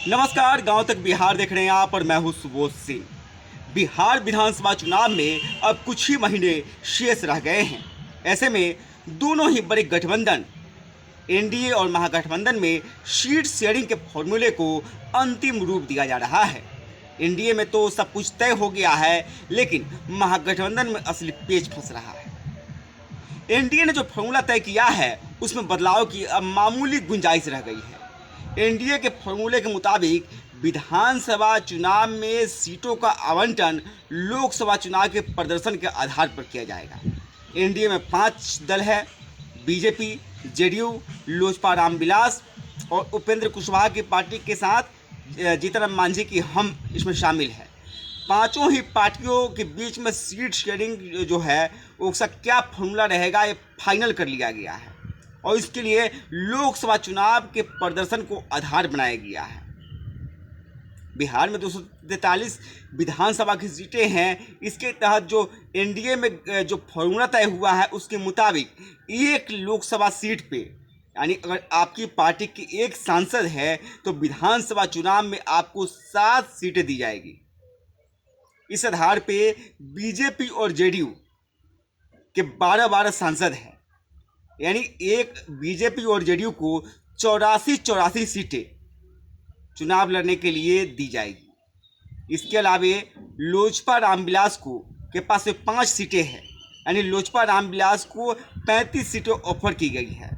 नमस्कार, गांव तक बिहार देख रहे हैं आप और मैं हूं सुबोध सिंह। बिहार विधानसभा चुनाव में अब कुछ ही महीने शेष रह गए हैं। ऐसे में दोनों ही बड़े गठबंधन एनडीए और महागठबंधन में सीट शेयरिंग के फॉर्मूले को अंतिम रूप दिया जा रहा है। एनडीए में तो सब कुछ तय हो गया है, लेकिन महागठबंधन में असली पेच फंस रहा है। एनडीए ने जो फॉर्मूला तय किया है उसमें बदलाव की अब मामूली गुंजाइश रह गई है। एनडीए के फॉर्मूले के मुताबिक विधानसभा चुनाव में सीटों का आवंटन लोकसभा चुनाव के प्रदर्शन के आधार पर किया जाएगा। एनडीए में 5 दल है: बीजेपी, जेडीयू, लोजपा रामविलास और उपेंद्र कुशवाहा की पार्टी के साथ जीतन राम मांझी की हम इसमें शामिल है। पांचों ही पार्टियों के बीच में सीट शेयरिंग जो है उसका क्या फॉर्मूला रहेगा ये फाइनल कर लिया गया है और इसके लिए लोकसभा चुनाव के प्रदर्शन को आधार बनाया गया है। बिहार में 243 विधानसभा की सीटें हैं। इसके तहत जो एनडीए में जो फॉर्मूला तय हुआ है उसके मुताबिक एक लोकसभा सीट पे, यानी अगर आपकी पार्टी की एक सांसद है तो विधानसभा चुनाव में आपको 7 सीटें दी जाएगी। इस आधार पे बीजेपी और जेडीयू के 12-12 सांसद हैं, यानी एक बीजेपी और जेडीयू को 84 सीटें चुनाव लड़ने के लिए दी जाएगी। इसके अलावे लोजपा रामविलास को के पास में 5 सीटें हैं, यानी लोजपा रामविलास को 35 सीटें ऑफर की गई है।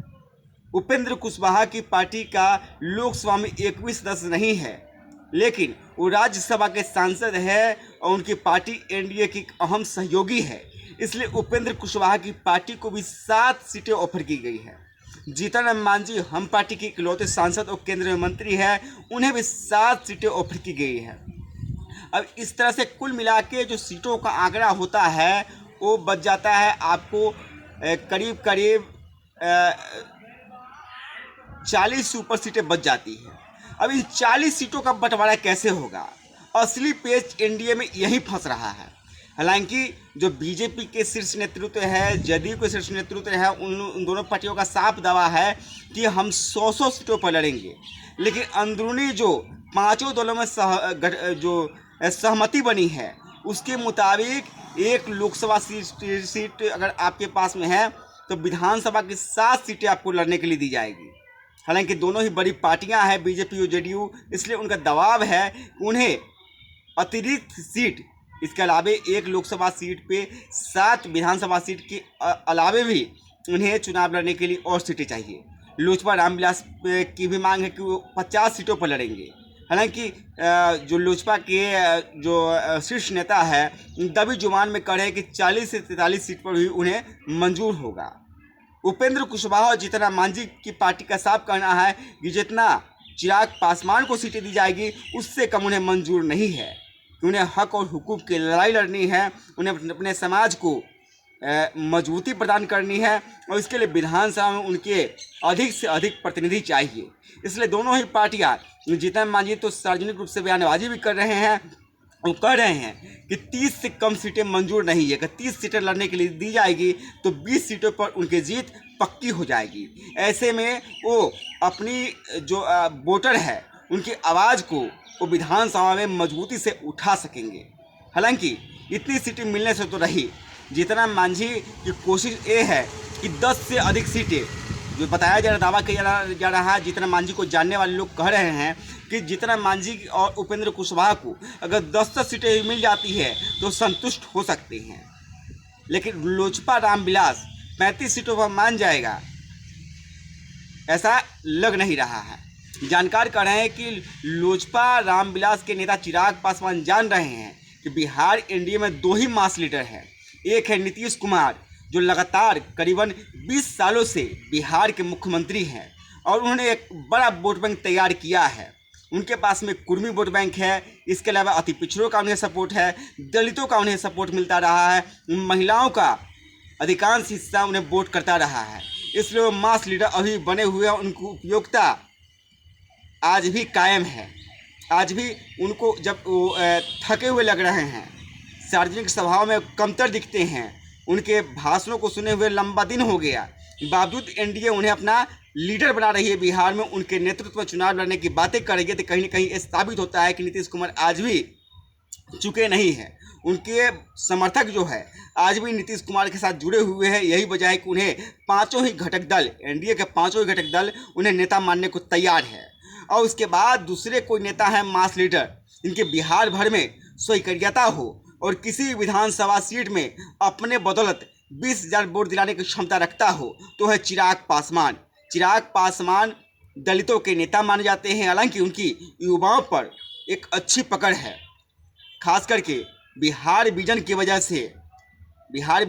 उपेंद्र कुशवाहा की पार्टी का लोकसभा में 21 सदस्य नहीं है, लेकिन वो राज्यसभा के सांसद है और उनकी पार्टी एनडीए की अहम सहयोगी है, इसलिए उपेंद्र कुशवाहा की पार्टी को भी 7 सीटें ऑफर की गई है। जीतन राम मांझी हम पार्टी के इकलौते सांसद और केंद्रीय मंत्री हैं, उन्हें भी 7 सीटें ऑफर की गई है। अब इस तरह से कुल मिला के जो सीटों का आंकड़ा होता है वो बच जाता है आपको करीब 40 से ऊपर सीटें बच जाती हैं। अब इन 40 सीटों का बंटवारा कैसे होगा? असली पेच एनडीए में यही फंस रहा है। हालांकि जो बीजेपी के शीर्ष नेतृत्व है, जेडीयू के शीर्ष नेतृत्व है, उन दोनों पार्टियों का साफ दावा है कि हम 100 सीटों पर लड़ेंगे, लेकिन अंदरूनी जो पांचों दलों में सहमति बनी है उसके मुताबिक एक लोकसभा सीट अगर आपके पास में है तो विधानसभा की 7 सीटें आपको लड़ने के लिए दी जाएगी। हालांकि दोनों ही बड़ी पार्टियां हैं बीजेपी और जेडीयू, इसलिए उनका दबाव है उन्हें अतिरिक्त सीट, इसके अलावे एक लोकसभा सीट पे 7 विधानसभा सीट के अलावे भी उन्हें चुनाव लड़ने के लिए और सीटें चाहिए। लोजपा रामविलास की भी मांग है कि वो 50 सीटों पर लड़ेंगे। हालांकि जो लोजपा के जो शीर्ष नेता है दबी जुबान में कह रहे हैं कि 40 से 43 सीट पर भी उन्हें मंजूर होगा। उपेंद्र कुशवाहा और जीतन राम मांझी की पार्टी का साफ कहना है कि जितना चिराग पासवान को सीटें दी जाएगी उससे कम उन्हें मंजूर नहीं है। उन्हें हक और हुकूक की लड़ाई लड़नी है, उन्हें अपने समाज को मजबूती प्रदान करनी है और इसके लिए विधानसभा में उनके अधिक से अधिक प्रतिनिधि चाहिए। इसलिए दोनों ही पार्टियां, जीतन मांझी तो सार्वजनिक रूप से बयानबाजी भी कर रहे हैं, वो कह रहे हैं कि 30 से कम सीटें मंजूर नहीं है। अगर 30 सीटें लड़ने के लिए दी जाएगी तो 20 सीटों पर उनकी जीत पक्की हो जाएगी। ऐसे में वो अपनी जो वोटर है उनकी आवाज़ को वो विधानसभा में मजबूती से उठा सकेंगे। हालांकि इतनी सीटें मिलने से तो रही, जीतन राम मांझी की कोशिश ये है कि 10 से अधिक सीटें, जो बताया जा रहा दावा किया जा रहा है, जीतन राम मांझी को जानने वाले लोग कह रहे हैं कि जीतन राम मांझी और उपेंद्र कुशवाहा को अगर 10 सीटें मिल जाती है तो संतुष्ट हो सकते हैं, लेकिन लोजपा रामविलास 35 सीटों पर मान जाएगा ऐसा लग नहीं रहा है। जानकार कह रहे हैं कि लोजपा रामविलास के नेता चिराग पासवान जान रहे हैं कि बिहार एनडीए में 2 ही मास लीडर हैं। एक है नीतीश कुमार, जो लगातार करीबन 20 सालों से बिहार के मुख्यमंत्री हैं और उन्होंने एक बड़ा वोट बैंक तैयार किया है। उनके पास में कुर्मी वोट बैंक है, इसके अलावा अति पिछड़ों का उन्हें सपोर्ट है, दलितों का उन्हें सपोर्ट मिलता रहा है, महिलाओं का अधिकांश हिस्सा उन्हें वोट करता रहा है। इसलिए वो मास लीडर अभी बने हुए हैं, उनकी उपयोगिता आज भी कायम है। आज भी उनको जब वो थके हुए लग रहे हैं, सार्वजनिक सभाओं में कमतर दिखते हैं, उनके भाषणों को सुने हुए लंबा दिन हो गया, बावजूद एनडीए उन्हें अपना लीडर बना रही है बिहार में, उनके नेतृत्व में चुनाव लड़ने की बातें कर रही है, तो कहीं ना कहीं ये साबित होता है कि नीतीश कुमार आज भी चुके नहीं हैं। उनके समर्थक जो है आज भी नीतीश कुमार के साथ जुड़े हुए हैं। यही वजह है कि उन्हें पांचों ही घटक दल, एनडीए के पांचों ही घटक दल उन्हें नेता मानने को तैयार है। और उसके बाद दूसरे कोई नेता है मास लीडर, इनके बिहार भर में स्वीकार्यता हो और किसी भी विधानसभा सीट में अपने बदौलत 20,000 वोट दिलाने की क्षमता रखता हो, तो है चिराग पासवान। चिराग पासवान दलितों के नेता माने जाते हैं। हालांकि उनकी युवाओं पर एक अच्छी पकड़ है, खास करके बिहार विजन की वजह से, Bihar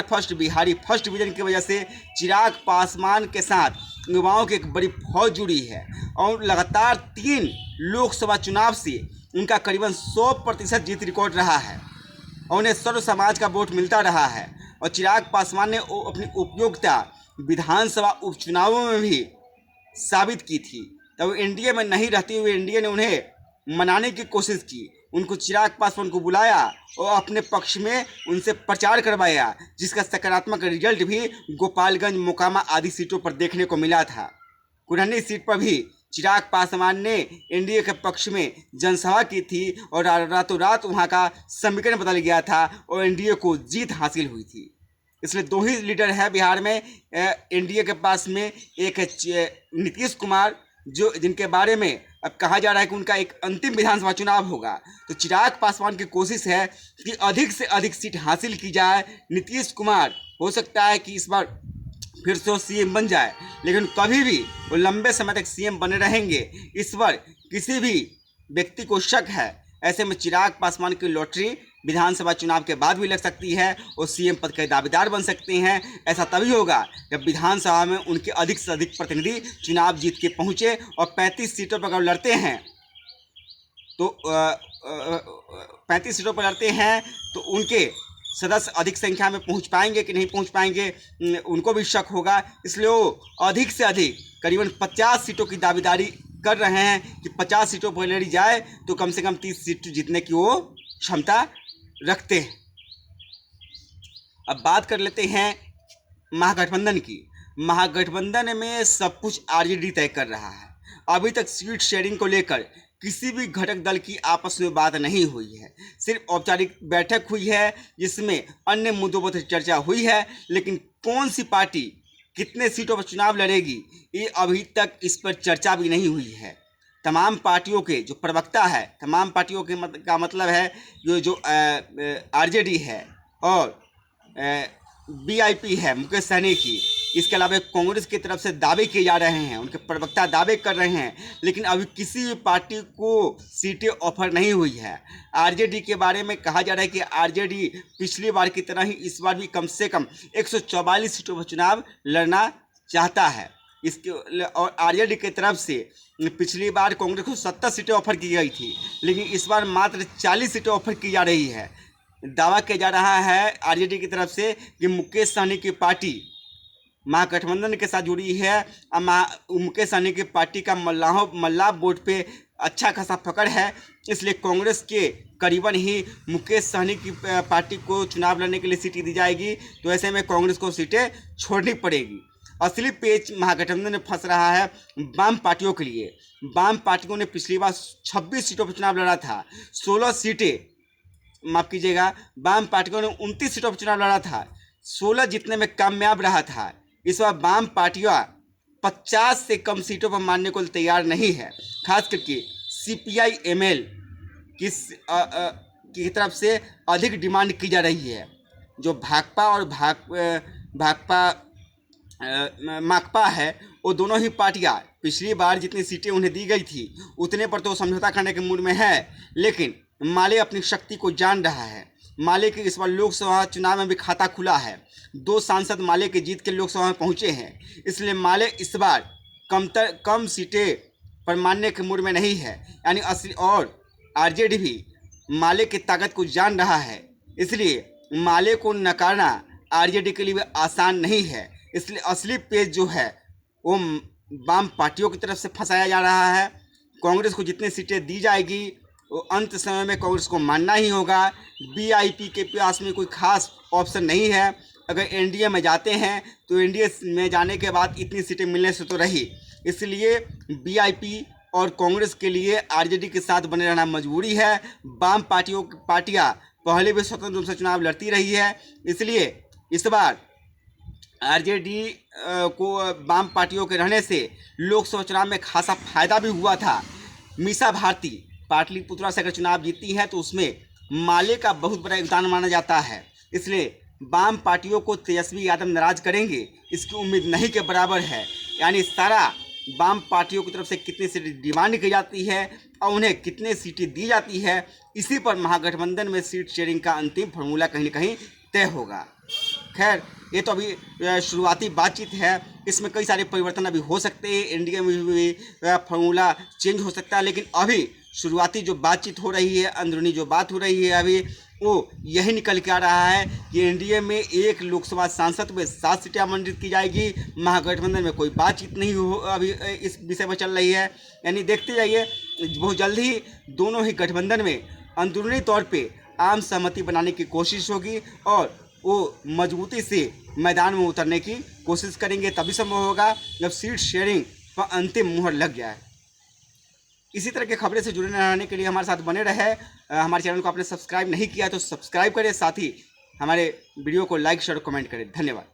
first, Bihari first vision की वजह से चिराग पासवान के साथ युवाओं की एक बड़ी फौज जुड़ी है। और लगातार 3 लोकसभा चुनाव से उनका करीबन 100% जीत रिकॉर्ड रहा है और उन्हें सर्व समाज का वोट मिलता रहा है। और चिराग पासवान ने अपनी उपयोगिता विधानसभा उपचुनावों में भी साबित की थी। तब एनडीए में नहीं रहते हुए एनडीए ने उन्हें मनाने की कोशिश की, उनको चिराग पासवान को बुलाया और अपने पक्ष में उनसे प्रचार करवाया, जिसका सकारात्मक रिजल्ट भी गोपालगंज, मोकामा आदि सीटों पर देखने को मिला था। कुरहनी सीट पर भी चिराग पासवान ने एनडीए के पक्ष में जनसभा की थी और रातों रात वहां का समीकरण बदल गया था और एनडीए को जीत हासिल हुई थी। इसलिए 2 ही लीडर है बिहार में एनडीए के पास में। एक है नीतीश कुमार, जो जिनके बारे में अब कहा जा रहा है कि उनका एक अंतिम विधानसभा चुनाव होगा। तो चिराग पासवान की कोशिश है कि अधिक से अधिक सीट हासिल की जाए। नीतीश कुमार हो सकता है कि इस बार फिर से सीएम बन जाए, लेकिन कभी भी वो लंबे समय तक सीएम बने रहेंगे, इस पर किसी भी व्यक्ति को शक है। ऐसे में चिराग पासवान की लॉटरी विधानसभा चुनाव के बाद भी लग सकती है और सीएम पद के दावेदार बन सकते हैं। ऐसा तभी होगा जब विधानसभा में उनके अधिक से अधिक प्रतिनिधि चुनाव जीत के पहुंचे और 35 सीटों पर अगर लड़ते हैं तो 35 सीटों पर लड़ते हैं तो उनके सदस्य अधिक संख्या में पहुंच पाएंगे कि नहीं पहुंच पाएंगे, उनको भी शक होगा। इसलिए वो अधिक से अधिक करीबन 50 सीटों की दावेदारी कर रहे हैं कि 50 सीटों पर लड़ी जाए तो कम से कम 30 सीट जीतने की वो क्षमता रखते हैं। अब बात कर लेते हैं महागठबंधन की। महागठबंधन में सब कुछ आरजेडी तय कर रहा है। अभी तक सीट शेयरिंग को लेकर किसी भी घटक दल की आपस में बात नहीं हुई है। सिर्फ औपचारिक बैठक हुई है जिसमें अन्य मुद्दों पर चर्चा हुई है, लेकिन कौन सी पार्टी कितने सीटों पर चुनाव लड़ेगी ये अभी तक इस पर चर्चा भी नहीं हुई है। तमाम पार्टियों के जो प्रवक्ता है, तमाम पार्टियों के का मतलब है ये जो आरजेडी है और बीआईपी है मुकेश सहनी की, इसके अलावा कांग्रेस की तरफ से दावे किए जा रहे हैं, उनके प्रवक्ता दावे कर रहे हैं, लेकिन अभी किसी भी पार्टी को सीटें ऑफर नहीं हुई है। आरजेडी के बारे में कहा जा रहा है कि आरजेडी पिछली बार की तरह ही इस बार भी कम से कम 144 सीटों पर चुनाव लड़ना चाहता है। इसके और आरजेडी की तरफ से पिछली बार कांग्रेस को 70 सीटें ऑफर की गई थी, लेकिन इस बार मात्र 40 सीटें ऑफर की जा रही है। दावा किया जा रहा है आरजेडी की तरफ से कि मुकेश सहनी की पार्टी महागठबंधन के साथ जुड़ी है। मुकेश सहनी की पार्टी का मल्लाह वोट पे अच्छा खासा पकड़ है, इसलिए कांग्रेस के करीबन ही मुकेश सहनी की पार्टी को चुनाव लड़ने के लिए सीटें दी जाएगी। तो ऐसे में कांग्रेस को सीटें छोड़नी पड़ेगी। असली पेच महागठबंधन में फंस रहा है वाम पार्टियों के लिए। वाम पार्टियों ने पिछली बार 26 सीटों पर चुनाव लड़ा था, 16 सीटें, माफ़ कीजिएगा, वाम पार्टियों ने 29 सीटों पर चुनाव लड़ा था, 16 जीतने में कामयाब रहा था। इस बार वाम पार्टियां 50 से कम सीटों पर मानने को तैयार नहीं है। खास करके सीपीआई एमएल की तरफ से अधिक डिमांड की जा रही है। जो भाकपा और माकपा है, वो दोनों ही पार्टियां पिछली बार जितनी सीटें उन्हें दी गई थी उतने पर तो समझौता करने के मूड में है, लेकिन माले अपनी शक्ति को जान रहा है। माले के इस बार लोकसभा चुनाव में भी खाता खुला है। 2 सांसद माले के जीत के लोकसभा में पहुंचे हैं, इसलिए माले इस बार कम सीटें पर मानने के मूड में नहीं है। यानी असली और आरजेडी भी माले की ताकत को जान रहा है, इसलिए माले को नकारना आरजेडी के लिए आसान नहीं है। इसलिए असली पेज जो है वो वाम पार्टियों की तरफ से फंसाया जा रहा है। कांग्रेस को जितनी सीटें दी जाएगी वो अंत समय में कांग्रेस को मानना ही होगा। बीआईपी के पास में कोई खास ऑप्शन नहीं है। अगर एनडीए में जाते हैं तो एनडीए में जाने के बाद इतनी सीटें मिलने से तो रही, इसलिए बीआईपी और कांग्रेस के लिए आरजेडी के साथ बने रहना मजबूरी है। वाम पार्टियां पहले भी स्वतंत्र रूप से चुनाव लड़ती रही है, इसलिए इस बार आरजेडी को वाम पार्टियों के रहने से लोकसभा चुनाव में खासा फायदा भी हुआ था। मीसा भारती पाटलिपुत्रा से अगर चुनाव जीतती हैं तो उसमें माले का बहुत बड़ा योगदान माना जाता है, इसलिए वाम पार्टियों को तेजस्वी यादव नाराज करेंगे इसकी उम्मीद नहीं के बराबर है। यानी सारा वाम पार्टियों की तरफ से कितनी सीटें डिमांड की जाती है और उन्हें कितने सीटें दी जाती है, इसी पर महागठबंधन में सीट शेयरिंग का अंतिम फार्मूला कहीं न कहीं तय होगा। खैर, ये तो अभी शुरुआती बातचीत है, इसमें कई सारे परिवर्तन अभी हो सकते हैं, एनडीए में भी फार्मूला चेंज हो सकता है, लेकिन अभी शुरुआती जो बातचीत हो रही है, अंदरूनी जो बात हो रही है अभी, वो यही निकल के आ रहा है कि एनडीए में एक लोकसभा सांसद में 7 सीटें आवंटित की जाएगी। महागठबंधन में कोई बातचीत नहीं हो अभी इस विषय पर चल रही है। यानी देखते जाइए, बहुत जल्द ही दोनों ही गठबंधन में अंदरूनी तौर पे आम सहमति बनाने की कोशिश होगी और वो मजबूती से मैदान में उतरने की कोशिश करेंगे। तभी संभव होगा जब सीट शेयरिंग पर अंतिम मुहर लग जाए। इसी तरह के खबरें से जुड़े रहने के लिए हमारे साथ बने रहे। हमारे चैनल को आपने सब्सक्राइब नहीं किया तो सब्सक्राइब करें, साथ ही हमारे वीडियो को लाइक शेयर कमेंट करें। धन्यवाद।